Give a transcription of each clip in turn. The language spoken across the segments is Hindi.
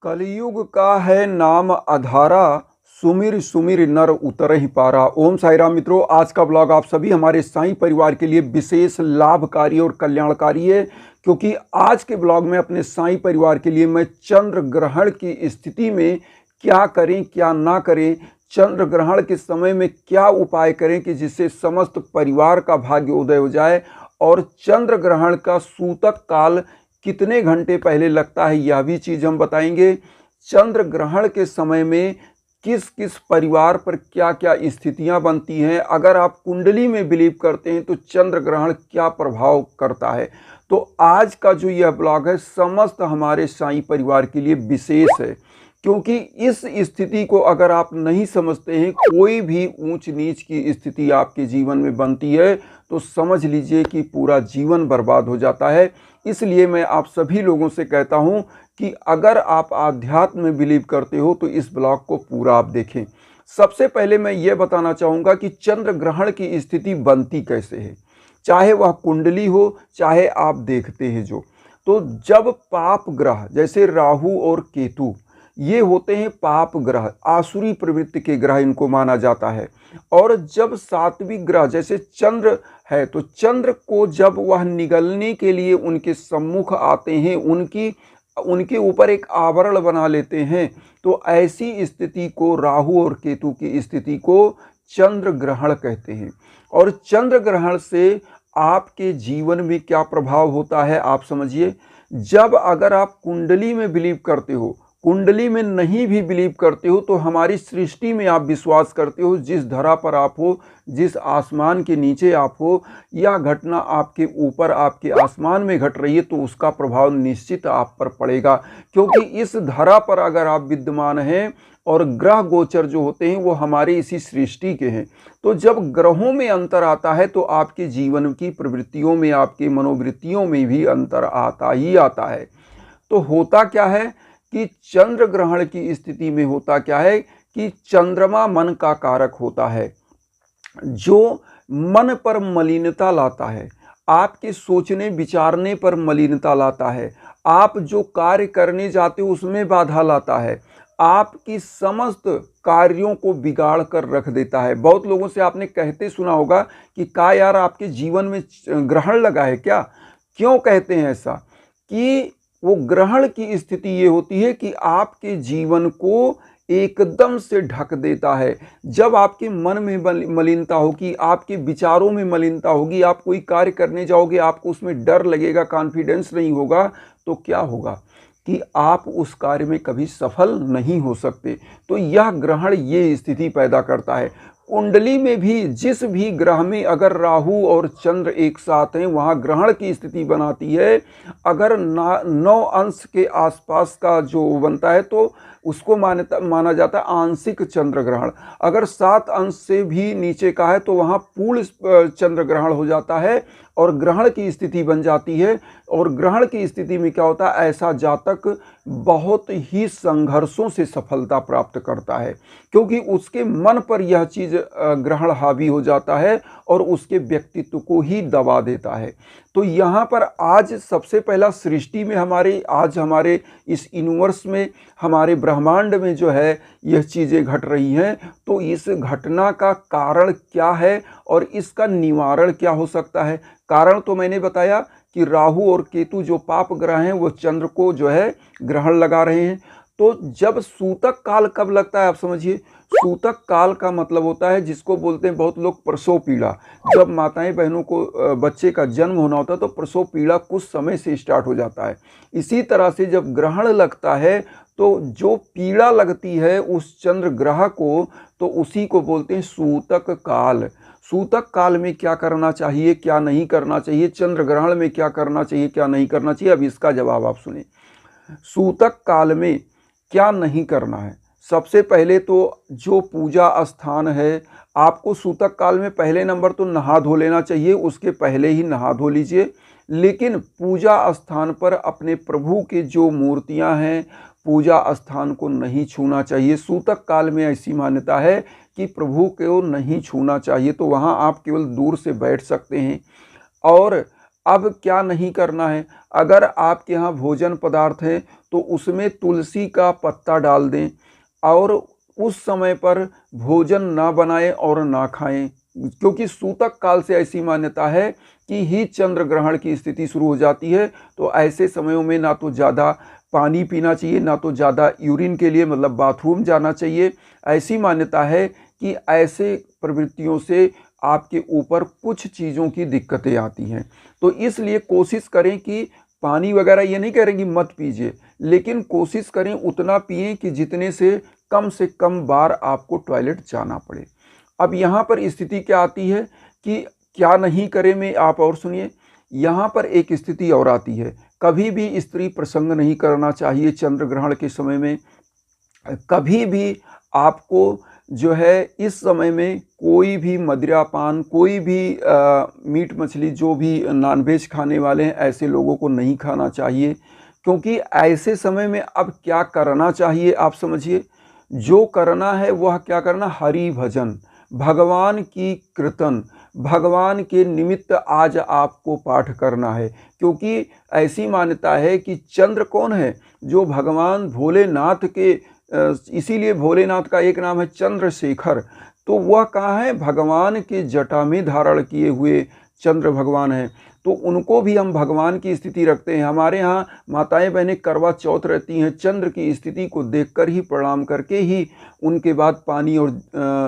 कलयुग का है नाम आधारा, सुमिर सुमिर नर उतर ही पारा। ओम साई राम मित्रों, आज का ब्लॉग आप सभी हमारे साईं परिवार के लिए विशेष लाभकारी और कल्याणकारी है, क्योंकि आज के ब्लॉग में अपने साईं परिवार के लिए मैं चंद्र ग्रहण की स्थिति में क्या करें क्या ना करें, चंद्र ग्रहण के समय में क्या उपाय करें कि जिससे समस्त परिवार का भाग्य उदय हो जाए, और चंद्र ग्रहण का सूतक काल कितने घंटे पहले लगता है यह भी चीज़ हम बताएंगे। चंद्र ग्रहण के समय में किस किस परिवार पर क्या क्या स्थितियां बनती हैं, अगर आप कुंडली में बिलीव करते हैं तो चंद्र ग्रहण क्या प्रभाव करता है। तो आज का जो यह ब्लॉग है समस्त हमारे साईं परिवार के लिए विशेष है, क्योंकि इस स्थिति को अगर आप नहीं समझते हैं, कोई भी ऊंच नीच की स्थिति आपके जीवन में बनती है तो समझ लीजिए कि पूरा जीवन बर्बाद हो जाता है। इसलिए मैं आप सभी लोगों से कहता हूं कि अगर आप आध्यात्म में बिलीव करते हो तो इस ब्लॉग को पूरा आप देखें। सबसे पहले मैं ये बताना चाहूँगा कि चंद्र ग्रहण की स्थिति बनती कैसे है, चाहे वह कुंडली हो चाहे आप देखते हैं जो। तो जब पाप ग्रह जैसे राहु और केतु ये होते हैं पाप ग्रह, आसुरी प्रवृत्ति के ग्रह इनको माना जाता है। और जब सात्विक ग्रह जैसे चंद्र है तो चंद्र को जब वह निगलने के लिए उनके सम्मुख आते हैं, उनके ऊपर एक आवरण बना लेते हैं, तो ऐसी स्थिति को राहु और केतु की स्थिति को चंद्र ग्रहण कहते हैं। और चंद्र ग्रहण से आपके जीवन में क्या प्रभाव होता है आप समझिए। जब अगर आप कुंडली में बिलीव करते हो, कुंडली में नहीं भी बिलीव करते हो तो हमारी सृष्टि में आप विश्वास करते हो, जिस धरा पर आप हो, जिस आसमान के नीचे आप हो, या घटना आपके ऊपर आपके आसमान में घट रही है तो उसका प्रभाव निश्चित आप पर पड़ेगा, क्योंकि इस धरा पर अगर आप विद्यमान हैं और ग्रह गोचर जो होते हैं वो हमारे इसी सृष्टि के हैं। तो जब ग्रहों में अंतर आता है तो आपके जीवन की प्रवृत्तियों में, आपके मनोवृत्तियों में भी अंतर आता ही आता है। तो होता क्या है कि चंद्र ग्रहण की स्थिति में होता क्या है कि चंद्रमा मन का कारक होता है, जो मन पर मलिनता लाता है, आपके सोचने विचारने पर मलिनता लाता है, आप जो कार्य करने जाते हो उसमें बाधा लाता है, आपकी समस्त कार्यों को बिगाड़ कर रख देता है। बहुत लोगों से आपने कहते सुना होगा कि का यार आपके जीवन में ग्रहण लगा है क्या। क्यों कहते हैं ऐसा कि वो ग्रहण की स्थिति ये होती है कि आपके जीवन को एकदम से ढक देता है। जब आपके मन में मलिनता होगी, आपके विचारों में मलिनता होगी, आप कोई कार्य करने जाओगे आपको उसमें डर लगेगा, कॉन्फिडेंस नहीं होगा, तो क्या होगा कि आप उस कार्य में कभी सफल नहीं हो सकते। तो यह ग्रहण ये स्थिति पैदा करता है। कुंडली में भी जिस भी ग्रह में अगर राहु और चंद्र एक साथ हैं वहाँ ग्रहण की स्थिति बनाती है। अगर 9 अंश के आसपास का जो बनता है तो उसको माना जाता है आंशिक चंद्र ग्रहण। अगर 7 अंश से भी नीचे का है तो वहाँ पूर्ण चंद्र ग्रहण हो जाता है और ग्रहण की स्थिति बन जाती है। और ग्रहण की स्थिति में क्या होता है, ऐसा जातक बहुत ही संघर्षों से सफलता प्राप्त करता है, क्योंकि उसके मन पर यह चीज़ ग्रहण हावी हो जाता है और उसके व्यक्तित्व को ही दबा देता है। तो यहाँ पर आज सबसे पहला सृष्टि में हमारे इस यूनिवर्स में, हमारे ब्रह्मांड में जो है यह चीज़ें घट रही हैं, तो इस घटना का कारण क्या है और इसका निवारण क्या हो सकता है। कारण तो मैंने बताया कि राहु और केतु जो पाप ग्रह हैं वो चंद्र को जो है ग्रहण लगा रहे हैं। तो जब सूतक काल कब लगता है आप समझिए। सूतक काल का मतलब होता है, जिसको बोलते हैं बहुत लोग प्रसव पीड़ा। जब माताएं बहनों को बच्चे का जन्म होना होता है तो प्रसव पीड़ा कुछ समय से स्टार्ट हो जाता है। इसी तरह से जब ग्रहण लगता है तो जो पीड़ा लगती है उस चंद्र ग्रह को, तो उसी को बोलते हैं सूतक काल। सूतक काल में क्या करना चाहिए क्या नहीं करना चाहिए, चंद्र ग्रहण में क्या करना चाहिए क्या नहीं करना चाहिए, अब इसका जवाब आप सुने। सूतक काल में क्या नहीं करना है, सबसे पहले तो जो पूजा स्थान है, आपको सूतक काल में पहले नंबर तो नहा धो लेना चाहिए, उसके पहले ही नहा धो लीजिए। लेकिन पूजा स्थान पर अपने प्रभु के जो मूर्तियां हैं, पूजा स्थान को नहीं छूना चाहिए। सूतक काल में ऐसी मान्यता है कि प्रभु को नहीं छूना चाहिए, तो वहाँ आप केवल दूर से बैठ सकते हैं। और अब क्या नहीं करना है, अगर आपके यहाँ भोजन पदार्थ है तो उसमें तुलसी का पत्ता डाल दें और उस समय पर भोजन ना बनाएं और ना खाएं, क्योंकि सूतक काल से ऐसी मान्यता है कि ही चंद्र ग्रहण की स्थिति शुरू हो जाती है। तो ऐसे समयों में ना तो ज़्यादा पानी पीना चाहिए, ना तो ज़्यादा यूरिन के लिए मतलब बाथरूम जाना चाहिए। ऐसी मान्यता है कि ऐसे प्रवृत्तियों से आपके ऊपर कुछ चीज़ों की दिक्कतें आती हैं। तो इसलिए कोशिश करें कि पानी वगैरह ये नहीं कह रहे कि मत पीजिए, लेकिन कोशिश करें उतना पिएं कि जितने से कम बार आपको टॉयलेट जाना पड़े। अब यहाँ पर स्थिति क्या आती है कि क्या नहीं करें में, आप और सुनिए। यहाँ पर एक स्थिति और आती है, कभी भी स्त्री प्रसंग नहीं करना चाहिए चंद्र ग्रहण के समय में। कभी भी आपको जो है इस समय में कोई भी मदिरापान, कोई भी मीट मछली, जो भी नॉनवेज खाने वाले हैं ऐसे लोगों को नहीं खाना चाहिए। क्योंकि ऐसे समय में अब क्या करना चाहिए आप समझिए, जो करना है वह क्या करना, हरि भजन, भगवान की कीर्तन, भगवान के निमित्त आज आपको पाठ करना है। क्योंकि ऐसी मान्यता है कि चंद्र कौन है, जो भगवान भोलेनाथ के, इसीलिए भोलेनाथ का एक नाम है चंद्रशेखर। तो वह कहाँ है, भगवान के जटा में धारण किए हुए चंद्र भगवान हैं। तो उनको भी हम भगवान की स्थिति रखते हैं। हमारे यहाँ माताएं बहनें करवा चौथ रहती हैं, चंद्र की स्थिति को देखकर ही, प्रणाम करके ही उनके बाद पानी और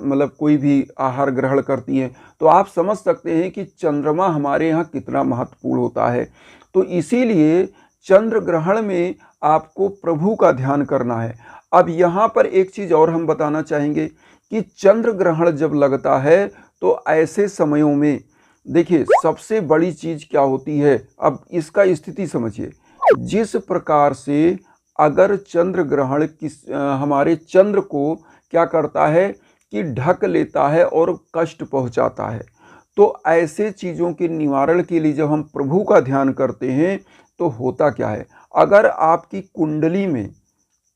मतलब कोई भी आहार ग्रहण करती हैं। तो आप समझ सकते हैं कि चंद्रमा हमारे यहाँ कितना महत्वपूर्ण होता है। तो इसीलिए चंद्र ग्रहण में आपको प्रभु का ध्यान करना है। अब यहाँ पर एक चीज़ और हम बताना चाहेंगे कि चंद्र ग्रहण जब लगता है तो ऐसे समयों में देखिए सबसे बड़ी चीज़ क्या होती है, अब इसका स्थिति समझिए। जिस प्रकार से अगर चंद्र ग्रहण हमारे चंद्र को क्या करता है कि ढक लेता है और कष्ट पहुंचाता है, तो ऐसे चीज़ों के निवारण के लिए जब हम प्रभु का ध्यान करते हैं तो होता क्या है, अगर आपकी कुंडली में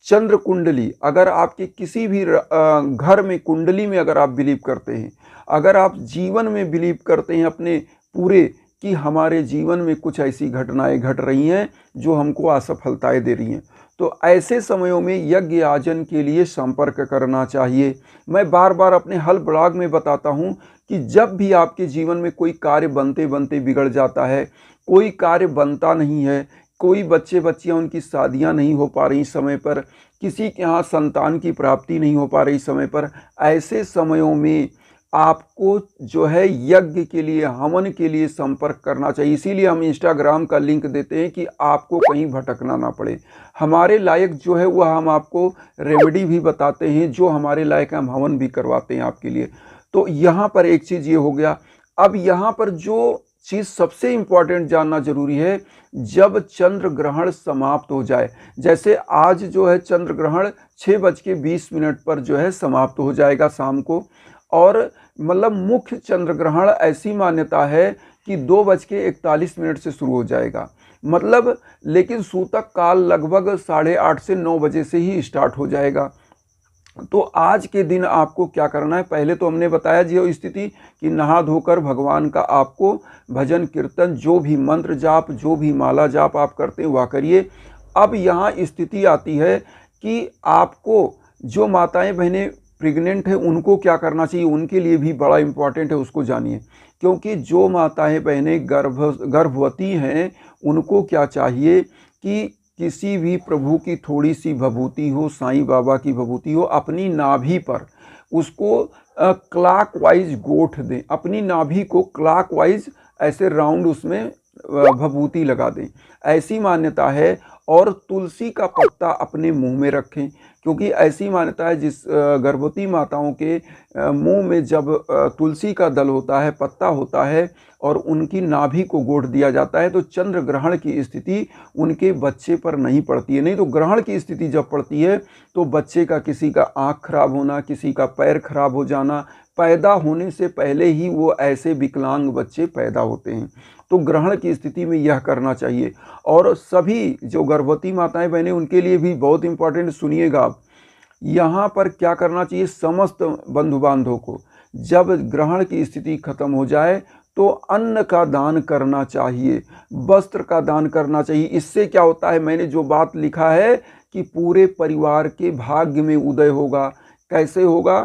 चंद्र कुंडली, अगर आपके किसी भी घर में कुंडली में अगर आप बिलीव करते हैं, अगर आप जीवन में बिलीव करते हैं अपने पूरे कि हमारे जीवन में कुछ ऐसी घटनाएं घट रही हैं जो हमको असफलताएं दे रही हैं, तो ऐसे समयों में यज्ञ आजन के लिए संपर्क करना चाहिए। मैं बार बार अपने हल ब्लॉग में बताता हूं कि जब भी आपके जीवन में कोई कार्य बनते बनते बिगड़ जाता है, कोई कार्य बनता नहीं है, कोई बच्चे बच्चियां उनकी शादियां नहीं हो पा रही समय पर, किसी के यहाँ संतान की प्राप्ति नहीं हो पा रही समय पर, ऐसे समयों में आपको जो है यज्ञ के लिए, हवन के लिए संपर्क करना चाहिए। इसीलिए हम इंस्टाग्राम का लिंक देते हैं कि आपको कहीं भटकना ना पड़े। हमारे लायक जो है वह हम आपको रेमेडी भी बताते हैं, जो हमारे लायक हम हवन भी करवाते हैं आपके लिए। तो यहाँ पर एक चीज़ ये हो गया। अब यहाँ पर जो चीज़ सबसे इम्पॉर्टेंट जानना जरूरी है, जब चंद्र ग्रहण समाप्त हो जाए, जैसे आज जो है चंद्र ग्रहण 6:20 पर जो है समाप्त हो जाएगा शाम को, और मतलब मुख्य चंद्र ग्रहण ऐसी मान्यता है कि 2:41 से शुरू हो जाएगा, मतलब लेकिन सूतक काल लगभग 8:30 से 9 बजे से ही स्टार्ट हो जाएगा। तो आज के दिन आपको क्या करना है, पहले तो हमने बताया जो स्थिति कि नहा धोकर भगवान का आपको भजन कीर्तन, जो भी मंत्र जाप, जो भी माला जाप आप करते हैं वह करिए। अब यहाँ स्थिति आती है कि आपको जो माताएं बहनें प्रेग्नेंट है उनको क्या करना चाहिए, उनके लिए भी बड़ा इम्पॉर्टेंट है, उसको जानिए। क्योंकि जो माताएं बहनें गर्भवती हैं उनको क्या चाहिए कि किसी भी प्रभु की थोड़ी सी भभूति हो, साईं बाबा की भभूति हो, अपनी नाभि पर उसको क्लॉकवाइज गोठ दें, अपनी नाभि को क्लॉकवाइज ऐसे राउंड उसमें भभूति लगा दें, ऐसी मान्यता है। और तुलसी का पत्ता अपने मुंह में रखें, क्योंकि ऐसी मान्यता है जिस गर्भवती माताओं के मुंह में जब तुलसी का दल होता है, पत्ता होता है और उनकी नाभि को गोठ दिया जाता है, तो चंद्र ग्रहण की स्थिति उनके बच्चे पर नहीं पड़ती है। नहीं तो ग्रहण की स्थिति जब पड़ती है तो बच्चे का, किसी का आँख खराब होना, किसी का पैर खराब हो जाना, पैदा होने से पहले ही वो ऐसे विकलांग बच्चे पैदा होते हैं। तो ग्रहण की स्थिति में यह करना चाहिए। और सभी जो गर्भवती माताएं बहनें उनके लिए भी बहुत इंपॉर्टेंट, सुनिएगा आप, यहाँ पर क्या करना चाहिए, समस्त बंधु बांधवों को जब ग्रहण की स्थिति खत्म हो जाए तो अन्न का दान करना चाहिए, वस्त्र का दान करना चाहिए। इससे क्या होता है, मैंने जो बात लिखा है कि पूरे परिवार के भाग्य में उदय होगा। कैसे होगा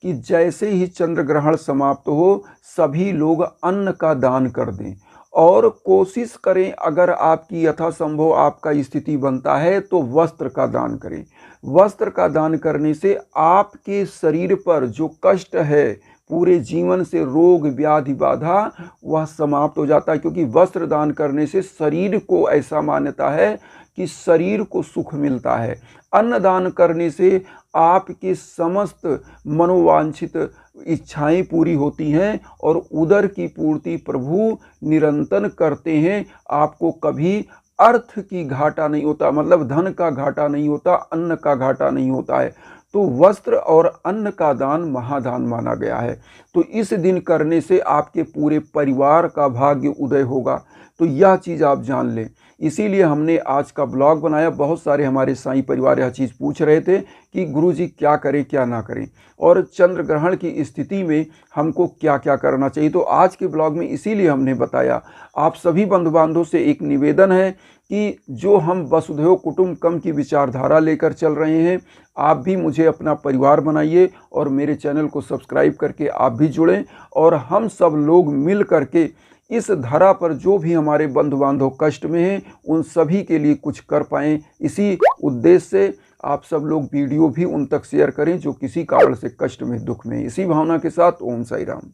कि जैसे ही चंद्र ग्रहण समाप्त हो सभी लोग अन्न का दान कर दें और कोशिश करें, अगर आपकी यथासंभव आपका स्थिति बनता है तो वस्त्र का दान करें। वस्त्र का दान करने से आपके शरीर पर जो कष्ट है, पूरे जीवन से रोग व्याधि बाधा, वह समाप्त हो जाता है। क्योंकि वस्त्र दान करने से शरीर को, ऐसा मान्यता है कि शरीर को सुख मिलता है। अन्न दान करने से आपके समस्त मनोवांछित इच्छाएं पूरी होती हैं और उदर की पूर्ति प्रभु निरंतर करते हैं। आपको कभी अर्थ की घाटा नहीं होता, मतलब धन का घाटा नहीं होता, अन्न का घाटा नहीं होता है। तो वस्त्र और अन्न का दान महादान माना गया है। तो इस दिन करने से आपके पूरे परिवार का भाग्य उदय होगा। तो यह चीज़ आप जान लें, इसीलिए हमने आज का ब्लॉग बनाया। बहुत सारे हमारे साईं परिवार यह चीज़ पूछ रहे थे कि गुरुजी क्या करें क्या ना करें, और चंद्र ग्रहण की स्थिति में हमको क्या क्या करना चाहिए। तो आज के ब्लॉग में इसीलिए हमने बताया। आप सभी बंधु बांधवों से एक निवेदन है कि जो हम वसुधैव कुटुंबकम की विचारधारा लेकर चल रहे हैं, आप भी मुझे अपना परिवार बनाइए और मेरे चैनल को सब्सक्राइब करके आप भी जुड़ें, और हम सब लोग मिल करके इस धरा पर जो भी हमारे बंधु बांधव कष्ट में हैं उन सभी के लिए कुछ कर पाएँ। इसी उद्देश्य से आप सब लोग वीडियो भी उन तक शेयर करें जो किसी कारण से कष्ट में, दुख में। इसी भावना के साथ ओम साई राम।